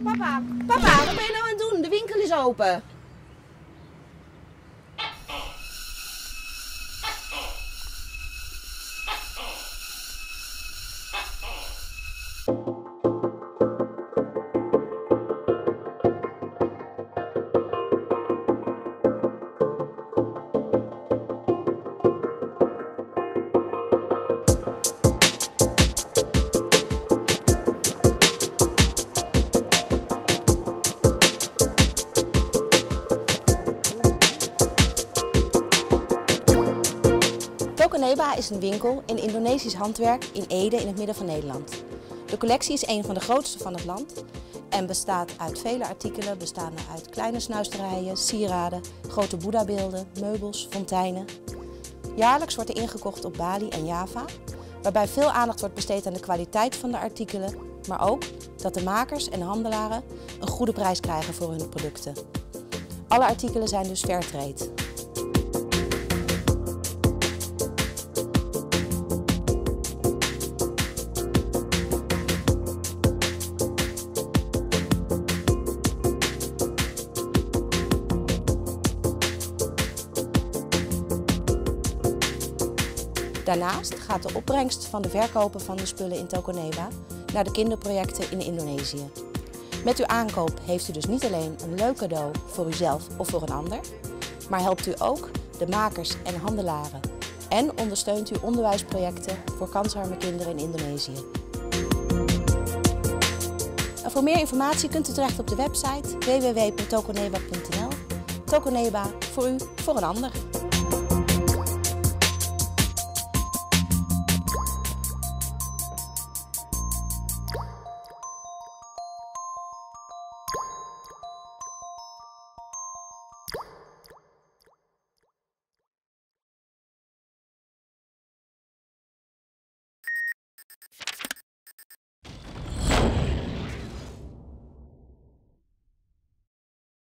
Papa, wat ben je nou aan het doen? De winkel is open. Tokoneba is een winkel in Indonesisch handwerk in Ede in het midden van Nederland. De collectie is een van de grootste van het land en bestaat uit vele artikelen, bestaande uit kleine snuisterijen, sieraden, grote boeddhabeelden, meubels, fonteinen. Jaarlijks wordt er ingekocht op Bali en Java, waarbij veel aandacht wordt besteed aan de kwaliteit van de artikelen, maar ook dat de makers en handelaren een goede prijs krijgen voor hun producten. Alle artikelen zijn dus Fairtrade. Daarnaast gaat de opbrengst van de verkopen van de spullen in Tokoneba naar de kinderprojecten in Indonesië. Met uw aankoop heeft u dus niet alleen een leuk cadeau voor uzelf of voor een ander, maar helpt u ook de makers en handelaren en ondersteunt u onderwijsprojecten voor kansarme kinderen in Indonesië. En voor meer informatie kunt u terecht op de website www.tokoneba.nl. Tokoneba, voor u, voor een ander.